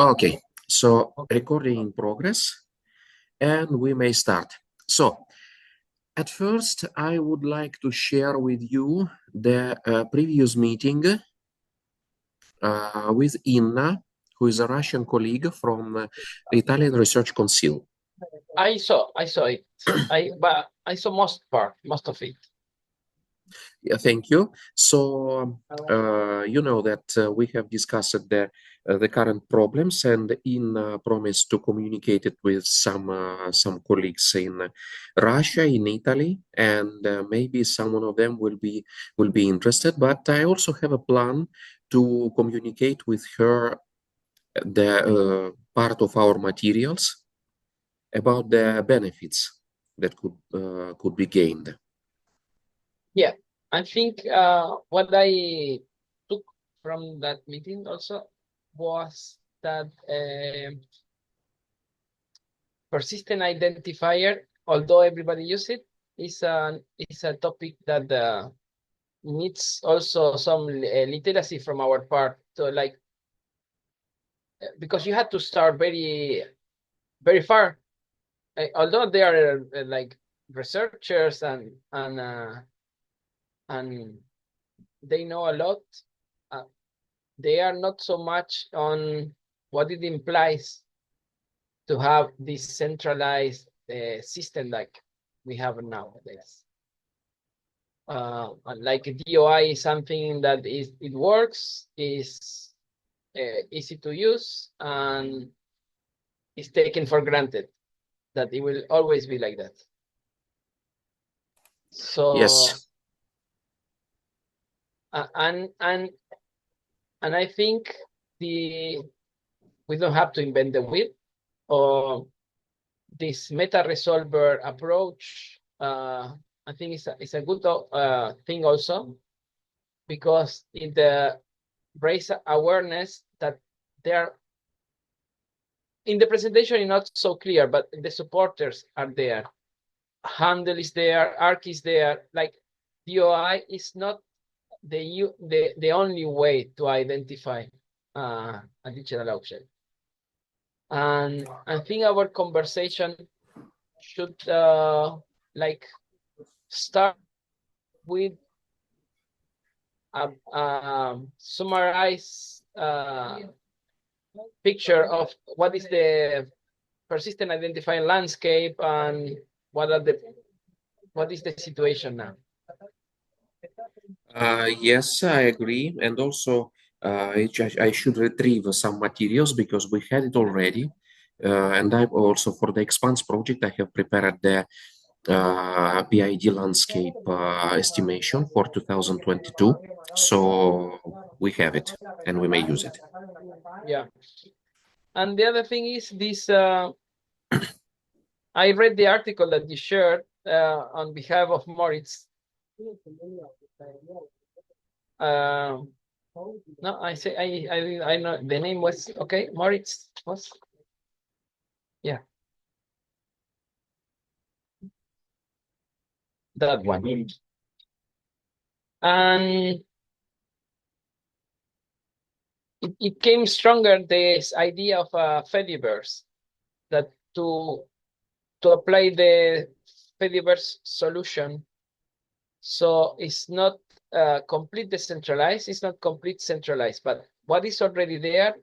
Okay, so recording in progress, and we may start. So, at first, I would like to share with you the previous meeting with Inna, who is a Russian colleague from the Italian Research Council. I saw it. But I saw most of it. Yeah, thank you. So, you know that we have discussed the current problems, and promised to communicate it with some colleagues in Russia, in Italy, and maybe someone of them will be interested. But I also have a plan to communicate with her the part of our materials about the benefits that could be gained. Yeah, I think what I took from that meeting also was that persistent identifier, although everybody uses it, is a topic that needs also some literacy from our part to because you had to start very far. Although they are like researchers and they know a lot, they are not so much on what it implies to have this centralized system like we have nowadays. Like DOI is something that it works, is easy to use, and is taken for granted that it will always be like that. So Yes. And I think we don't have to invent the wheel, or this meta resolver approach. I think it's a good thing also, because it raises awareness that there in the presentation is not so clear, but the supporters are there. Handle is there, ARC is there. Like DOI is not the only way to identify a digital object. And I think our conversation should like start with a summarized picture of what is the persistent identifying landscape and what is the situation now. Yes, I agree. And also, I should retrieve some materials because we had it already. And I've also, for the Expanse project, I have prepared the PID landscape estimation for 2022. So we have it and we may use it. Yeah. And the other thing is this, I read the article that you shared on behalf of Moritz. No, I know the name was okay. Moritz was, yeah, that one. And it came stronger, this idea of a Fediverse, that to apply the Fediverse solution, so it's not complete decentralized, it's not complete centralized, but what is already there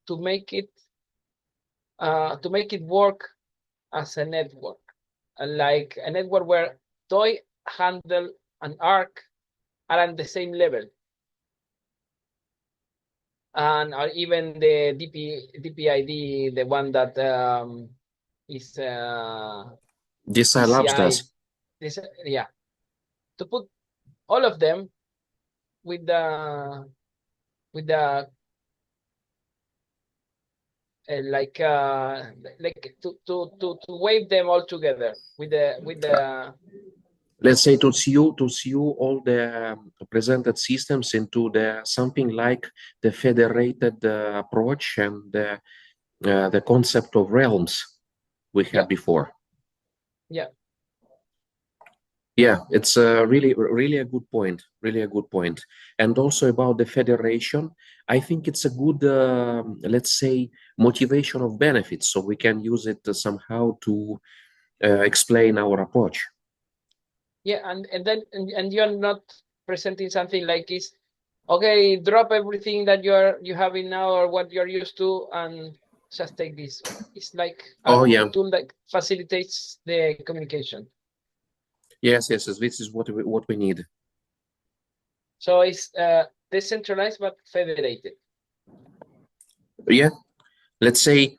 to make it work as a network, like a network where DOI, Handle, and ARC are on the same level, and even the DPID, the one that is DCI Labs does. Yeah, to put all of them with the like to wave them all together with the Let's say to see all the presented systems into the something like the federated approach and the concept of realms we had before. Yeah. Yeah, it's really a good point. Really a good point. And also about the federation, I think it's a good, let's say, motivation of benefits. So we can use it somehow to explain our approach. Yeah, and then and you're not presenting something like this. Okay, drop everything that you have in now or what you're used to, and just take this. It's like Oh a yeah, tool that facilitates the communication. yes. This is what we need. So it's decentralized but federated. Yeah, let's say,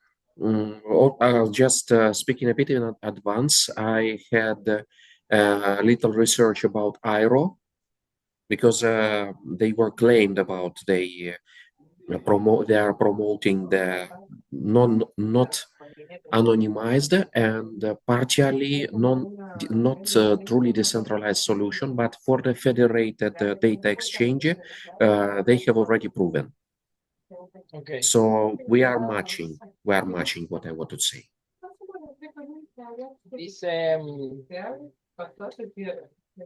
just speaking a bit in advance, I had a little research about IRO because they were claimed about they are promoting the not anonymized and partially not truly decentralized solution, but for the federated data exchange, they have already proven. Okay. So we are matching. We are matching what I want to say. This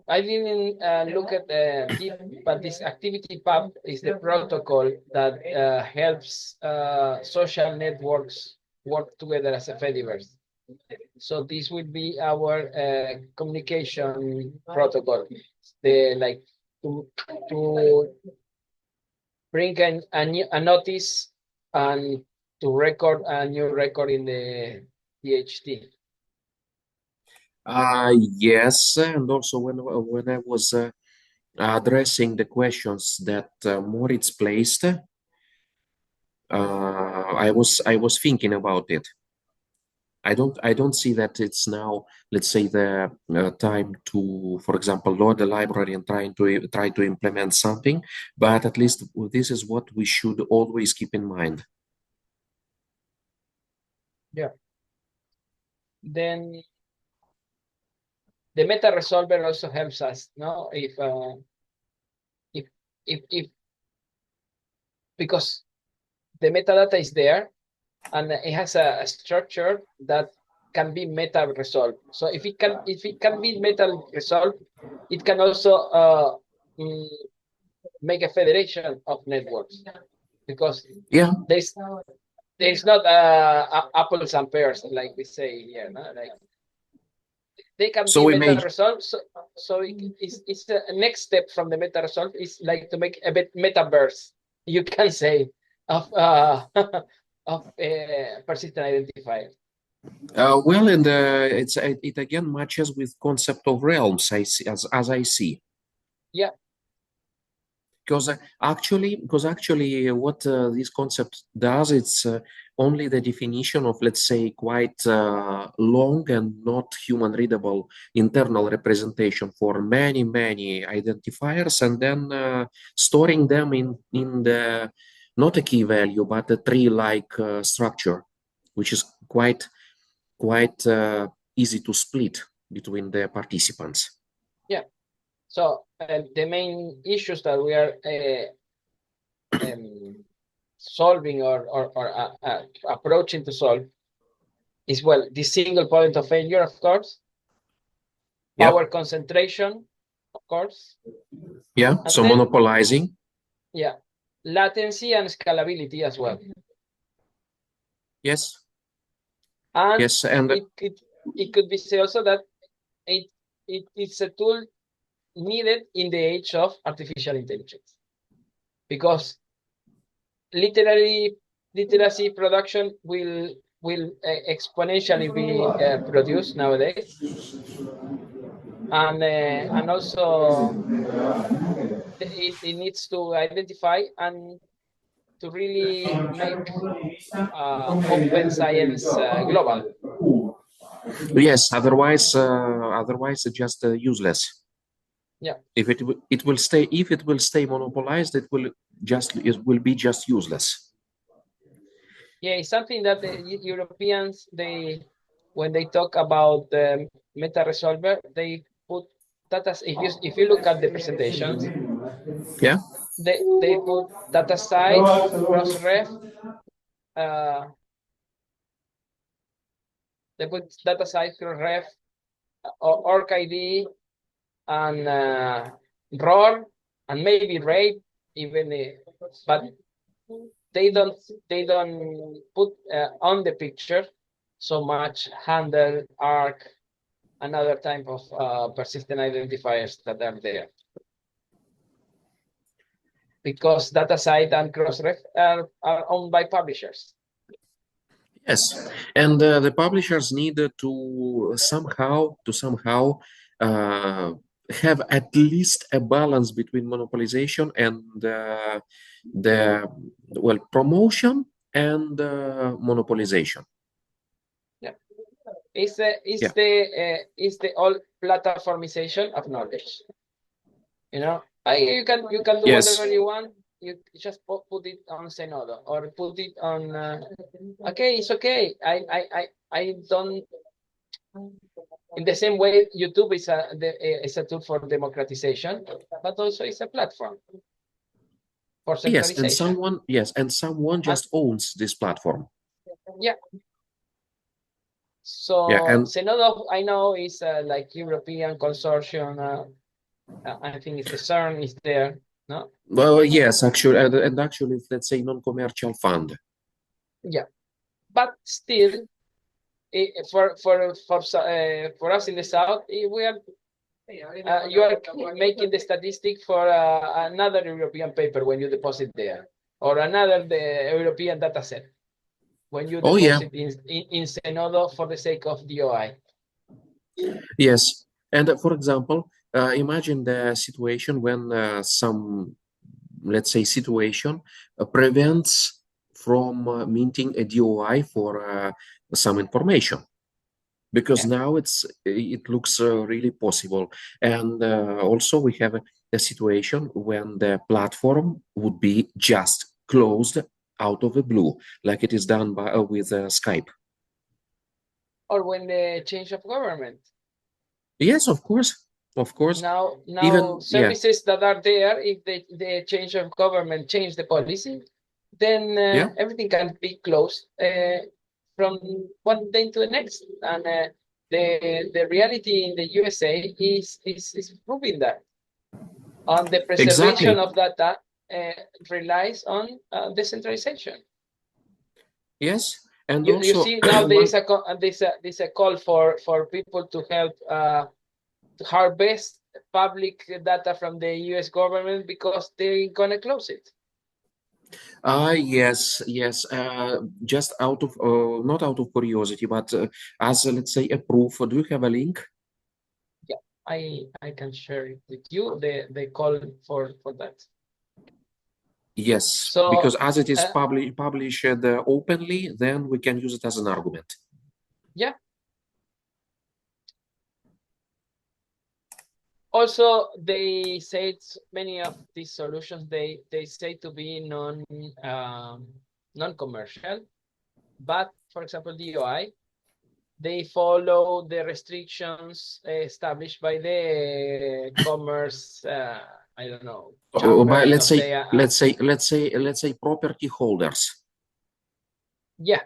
I didn't look at the deep, but this activity pub is the protocol that helps social networks work together as a Fediverse. So this will be our communication protocol. The like to bring a notice and to record a new record in the DHT. Yes, and also when I was addressing the questions that Moritz placed, I was thinking about it. I don't see that it's now, let's say, the time to, for example, load the library and try to implement something. But at least this is what we should always keep in mind. Yeah. Then the meta resolver also helps us, no? If if because the metadata is there and it has a structure that can be meta resolved. So if it can be meta resolved, it can also mm, make a federation of networks because Yeah. there's not apples and pears like we say here, no? Like they can So be we meta may, resolved. So it's the next step from the meta resolve is like to make a bit metaverse, you can say, of of persistent identifier. well, and it again matches with concept of realms. I see as I see. Yeah, Because actually what this concept does, it's only the definition of, let's say, quite long and not human readable internal representation for many identifiers, and then storing them in the not a key value but a tree like structure, which is quite easy to split between the participants. yeah. So the main issues that we are solving or approaching to solve is, well, the single point of failure, of course, Yeah. power concentration, of course, Yeah, and so then, monopolizing. yeah, latency and scalability as well. Yes. And Yes, and it could be said also that it's a tool needed in the age of artificial intelligence, because literacy production will exponentially be produced nowadays, and also it needs to identify and to really make open science global. yes, otherwise it's just useless. Yeah, If it will stay monopolized, it will be just useless. yeah, it's something that the Europeans, when they talk about the meta resolver, they put data. If you look at the presentations, Yeah. they put data side, cross ref, uh, they put data side, cross ref, or orc ID, and roar and maybe rape even, but they don't put on the picture so much handle, arc, and other type of persistent identifiers that are there, because datasite and crossref are owned by publishers. Yes, and the publishers need to somehow uh, have at least a balance between monopolization and the well promotion and monopolization. Yeah, it's the Yeah. it's the all platformization of knowledge. You know, you can do whatever Yes. you want. You just put it on Zenodo or put it on. Okay, it's okay. I don't. In the same way, YouTube is a tool for democratization, but also it's a platform for centralization. And someone And just owns this platform. yeah, Yeah, so and Zenodo I know is like European consortium. I think it's the CERN is there. No. well, yes, actually, and actually, let's say non-commercial fund. Yeah, but still, for us in the south, we are you are making the statistic for another European paper when you deposit there, or another European data set when you Oh yeah, deposit in Zenodo for the sake of DOI. yes. And for example, imagine the situation when some, let's say, situation prevents from minting a DOI for some information, because Yeah. now it looks really possible. And also we have a situation when the platform would be just closed out of the blue, like it is done by with Skype. Or when the change of government. Yes, of course, of course. Now Even yeah, services that are there, if the change of government change the policy, then yeah, everything can be closed from one day to the next. And the reality in the USA is proving that. And the preservation exactly. of data uh, relies on decentralization. Yes, and You also see now one. there's a call for people to help to harvest public data from the US government because they're gonna close it. Yes, yes. Just out of not out of curiosity, but as let's say a proof. Do you have a link? Yeah, I can share it with you, the call for that. Yes, because So as it is uh, published openly, then we can use it as an argument. yeah. Also, they said many of these solutions they say to be non-commercial, but for example, DOI, they follow the restrictions established by the commerce. I don't know, But chambers let's of say, the. let's say property holders. Yeah.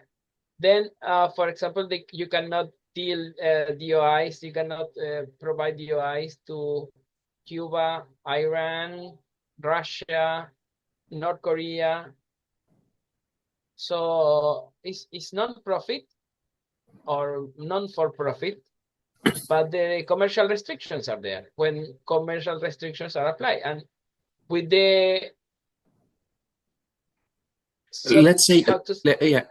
Then, for example, you cannot deal DOIs. You cannot provide DOIs to Cuba, Iran, Russia, North Korea. So it's non-profit or non-for-profit, but the commercial restrictions are there when commercial restrictions are applied. And with the Let's say, how to yeah,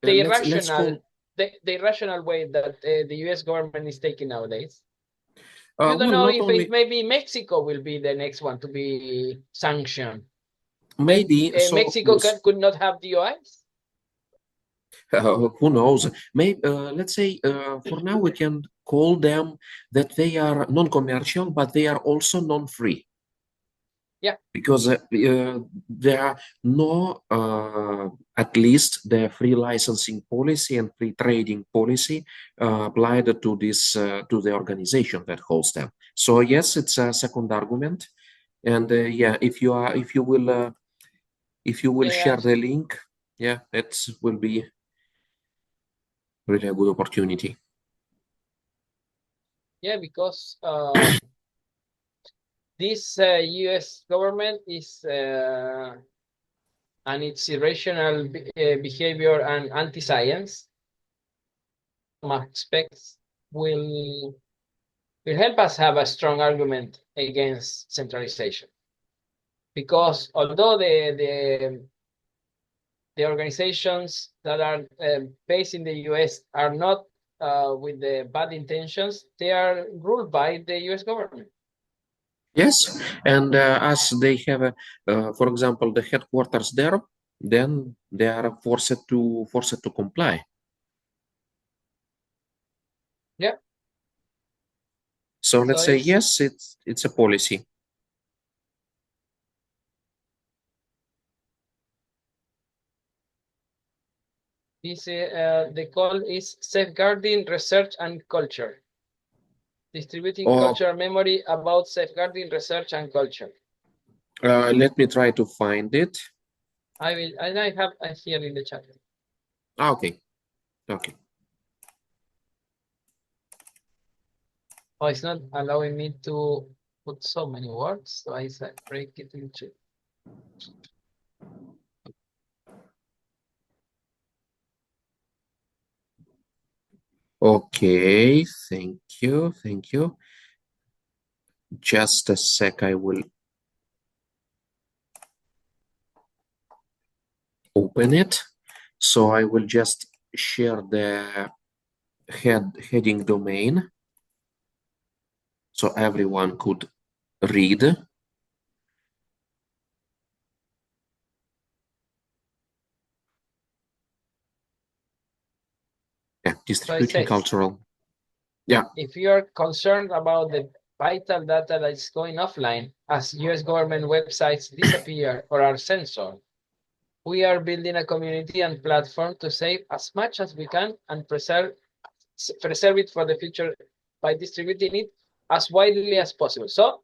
the let's irrational call. the irrational way that the US government is taking nowadays. You don't Well, know not if it only maybe Mexico will be the next one to be sanctioned when maybe so. Mexico could not have DOIs. Who knows? Maybe let's say for now we can call them that they are non-commercial, but they are also non-free. Yeah. Because there are no, at least the free licensing policy and free trading policy applied to this to the organization that holds them. So yes, it's a second argument, and yeah, if you will Yeah, share the link, yeah, it will be really a good opportunity. yeah, because this U.S. government is and its irrational behavior and anti-science aspects will help us have a strong argument against centralization. Because although the organizations that are based in the US are not with the bad intentions, they are ruled by the US government. Yes, and as they have, for example, the headquarters there, then they are forced to comply. Yeah. So let's So say yes, it's a policy. this the call is safeguarding research and culture, distributing Or cultural memory about safeguarding research and culture. let me try to find it. I will, and I have here in the chat. Okay, okay. Oh, it's not allowing me to put so many words, so I said break it into. Okay, thank you, thank you. Just a sec, I will open it. So I will just share the heading domain so everyone could read. Yeah, distributing cultural. Yeah. If you are concerned about the vital data that is going offline as US government websites disappear or are censored, we are building a community and platform to save as much as we can and preserve it for the future by distributing it as widely as possible. So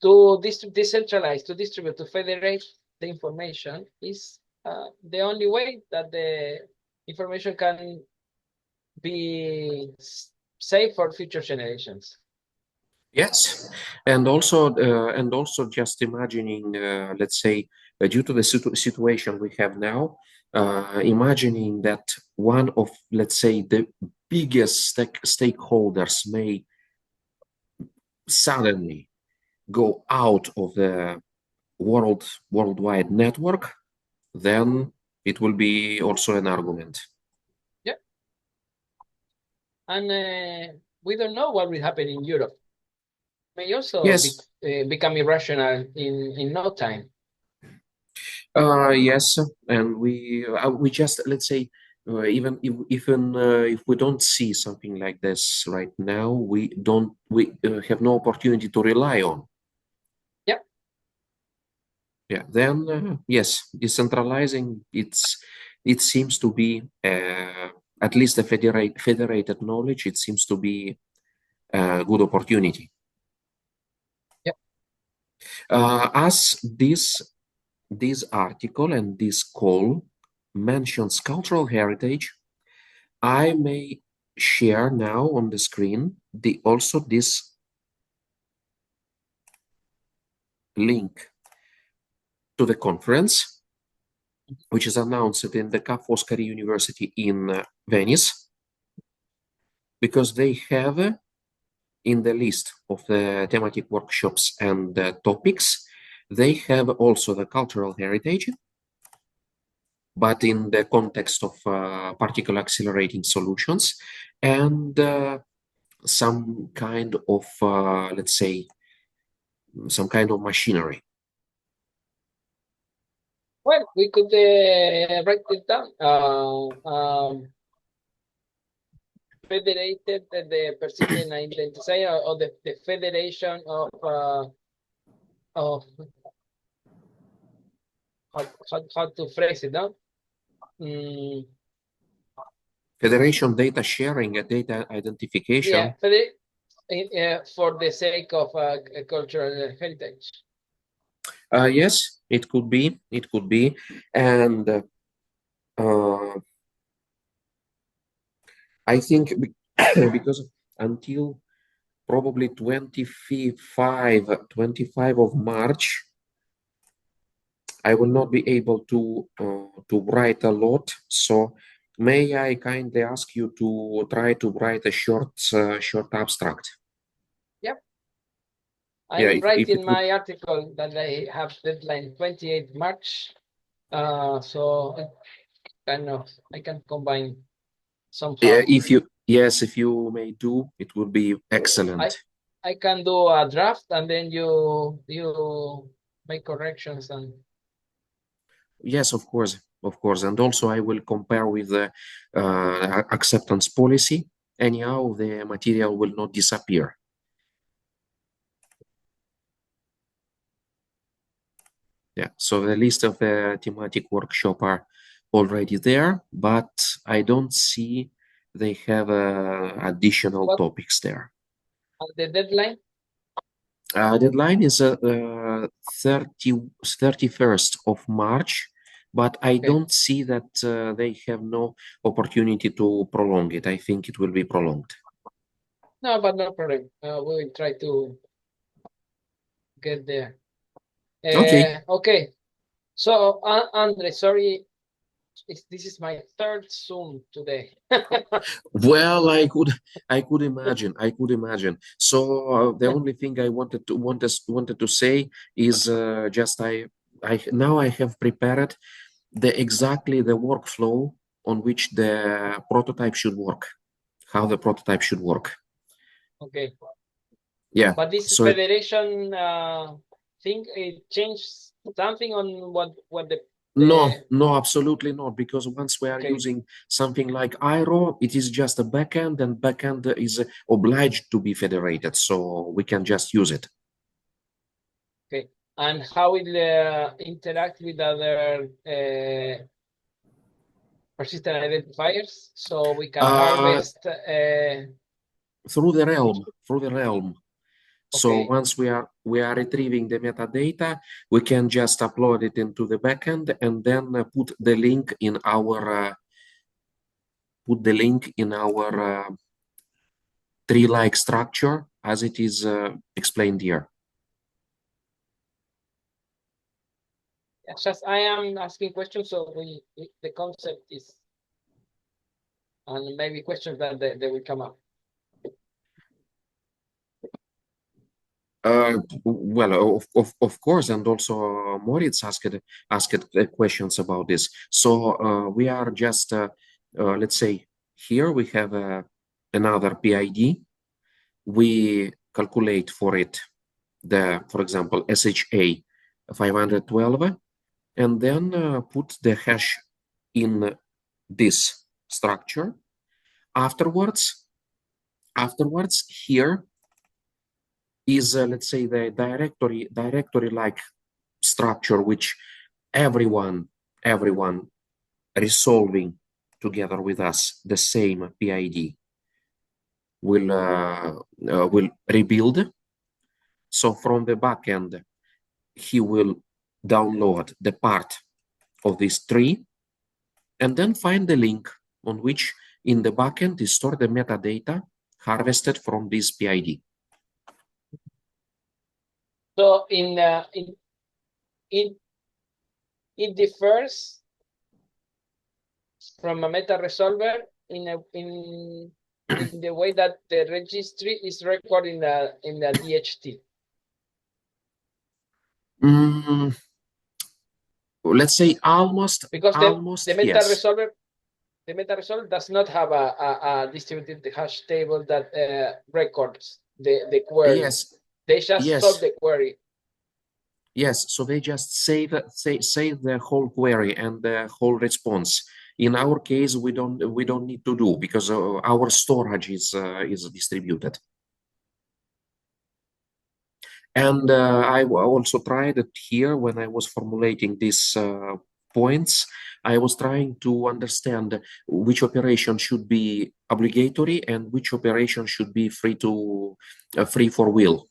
to decentralize, to distribute, to federate the information is the only way that the information can be safe for future generations. Yes, and also just imagining, let's say, due to the situation we have now, imagining that one of, let's say, the biggest stakeholders may suddenly go out of the worldwide network, then it will be also an argument. Yeah, and we don't know what will happen in Europe. May also Yes. become irrational in no time. Yes, and we just, let's say, even if we don't see something like this right now, we have no opportunity to rely on. Yeah. Yeah. Then yes, decentralizing it seems to be at least a federated knowledge. It seems to be a good opportunity. Yeah. As this article and this call mentions cultural heritage, I may share now on the screen also this link to the conference, which is announced in the Ca' Foscari University in Venice, because they have in the list of the thematic workshops and topics, they have also the cultural heritage, but in the context of particle accelerating solutions and some kind of, let's say, some kind of machinery. Well, we could write it down. Federated the persistent identity or the federation of how to phrase it now. Federation data sharing and data identification. Yeah, for the sake of cultural heritage. Yes, it could be. It could be, and I think because until probably 25 of March. I will not be able to write a lot, so may I kindly ask you to try to write a short abstract? Yep. Yeah, I'm if it writing would. my article that I have deadline 28 March. So kind of I can combine Yeah, somehow. if you may do, it would be I excellent. I can do a draft and then you make corrections and Yes, of course, and also I will compare with the acceptance policy. Anyhow, the material will not disappear. Yeah, so the list of the thematic workshop are already there, but I don't see they have additional what topics there. the deadline? Deadline is 31st of March, but I Okay. don't see that they have no opportunity to prolong it. I think it will be prolonged. No, but no problem. We will try to get there. Okay. Okay. So Andre, sorry, this is my third Zoom today. Well, I could imagine. I could imagine. So the only thing I wanted to say is just I now I have prepared exactly the workflow on which the prototype should work, how the prototype should work. Okay. Yeah. But this So federation thing, it changed something on what no, the no, absolutely not. Because once we are okay, using something like IRO, it is just a backend, and backend is obliged to be federated, so we can just use it. okay. And how it interact with other persistent identifiers, so we can Uh, harvest. through the realm. So Okay, once we are retrieving the metadata, we can just upload it into the backend and then put the link in our tree-like structure as it is explained here. just I am asking questions, so the concept is, and maybe questions that they will come up. Well, of course, and also Moritz asked questions about this. So we are just let's say here we have another PID. We calculate for it for example, SHA 512, and then put the hash in this structure. Afterwards, here is let's say the directory like structure which everyone resolving together with us the same PID will rebuild. So from the backend, he will download the part of this tree and then find the link on which in the backend is stored the metadata harvested from this PID. So in it differs from a meta resolver in the way that the registry is recorded in the DHT. Mm, let's say almost, Because almost the meta yes. resolver does not have a distributed hash table that records the query. Yes, They just solve yes, the query. yes. So they just save the whole query and the whole response. In our case, we don't need to do because our storage is distributed. And I also tried it here when I was formulating these points. I was trying to understand which operation should be obligatory and which operation should be free for will.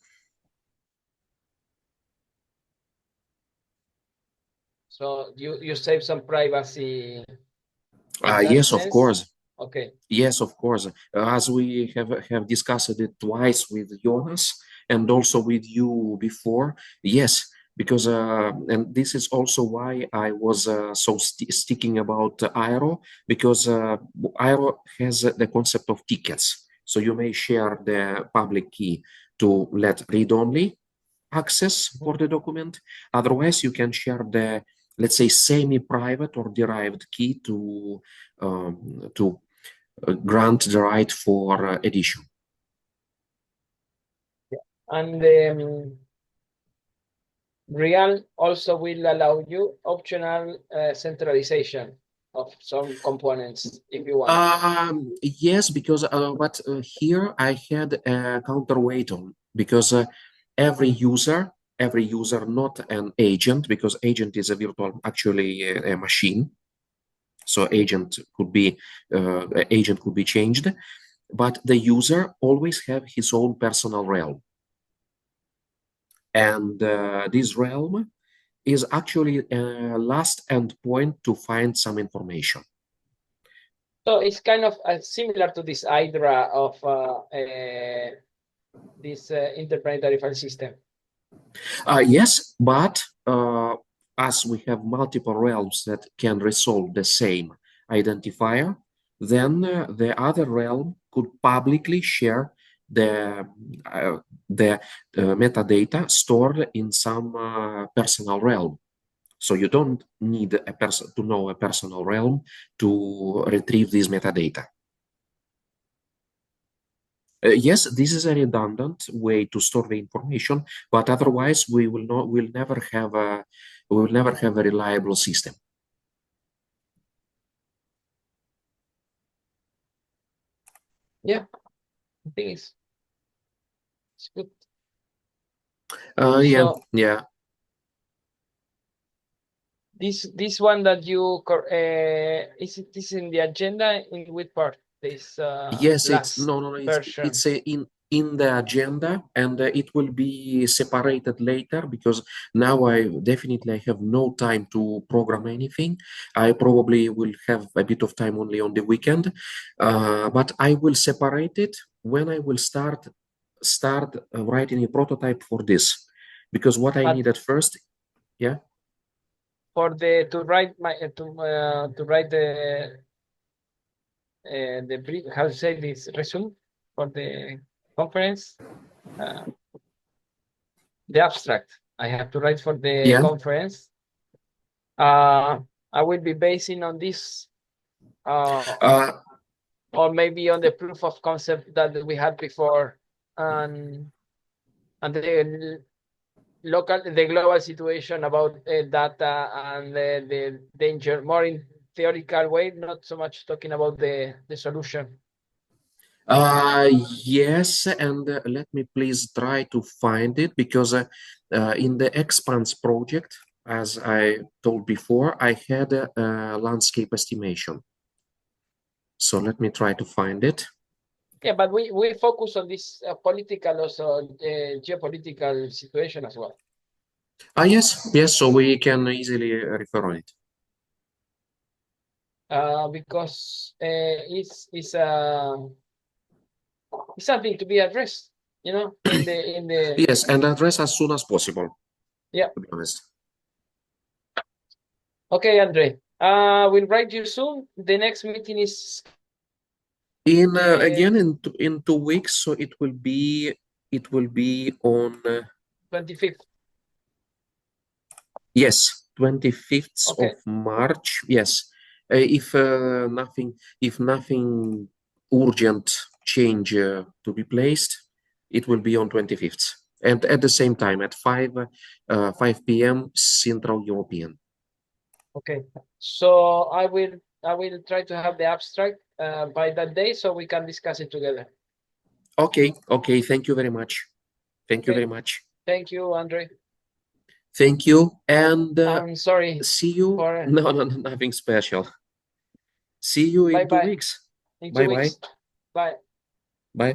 So you save some privacy in that Yes, of sense. course. Okay. Yes, of course. As we have discussed it twice with Jonas and also with you before. Yes, because and this is also why I was so sticking about Aero, because Aero has the concept of tickets. So you may share the public key to let read-only access for the document. Otherwise, you can share the, let's say, semi-private or derived key to grant the right for edition. And Real also will allow you optional centralization of some components if you want. Yes, because but here I had a counterweight on, because every user, not an agent, because agent is a virtual, actually a machine. So agent could be changed, but the user always have his own personal realm, and this realm is actually a last endpoint to find some information. So it's kind of similar to this Hydra of this interplanetary file system. Yes, but as we have multiple realms that can resolve the same identifier, then the other realm could publicly share the metadata stored in some personal realm. So you don't need a person to know a personal realm to retrieve this metadata. Yes, this is a redundant way to store the information, but otherwise we'll never have a reliable system. Yeah, I think it's good. Yeah, So yeah. this one that you is this in the agenda in which part? This Yes, last version. it's in the agenda, and it will be separated later, because now I definitely have no time to program anything. I probably will have a bit of time only on the weekend, but I will separate it when I will start writing a prototype for this, because what I But need at first, yeah. for the to write my to write the brief, how to say this, resume for the conference, the abstract I have to write for the Yeah. conference. I will be basing on this, Uh, or maybe on the proof of concept that we had before, and the the global situation about data and the danger, more in theoretical way, not so much talking about the solution. Uh, yes, and let me please try to find it, because in the Expanse project, as I told before, I had a landscape estimation. So let me try to find it. Yeah, but we focus on this political, also geopolitical situation as well. Yes, yes, so we can easily refer on it. Because it's something to be addressed, in the Yes, and address as soon as possible, yeah. to be honest. Okay, Andre. We'll write you soon. The next meeting is In again in 2 weeks, so it will be on 25th. yes, 25th of Okay. March. Yes. If nothing urgent change to be placed, it will be on 25th. And at the same time at 5 p.m. Central European. Okay. So I will try to have the abstract by that day so we can discuss it together. Okay, okay. Thank you very much. Thank you Okay. very much. Thank you, Andre. Thank you, and I'm sorry see you. for No, no, nothing special. See you bye in two bye. weeks. In two Bye bye. weeks. Bye.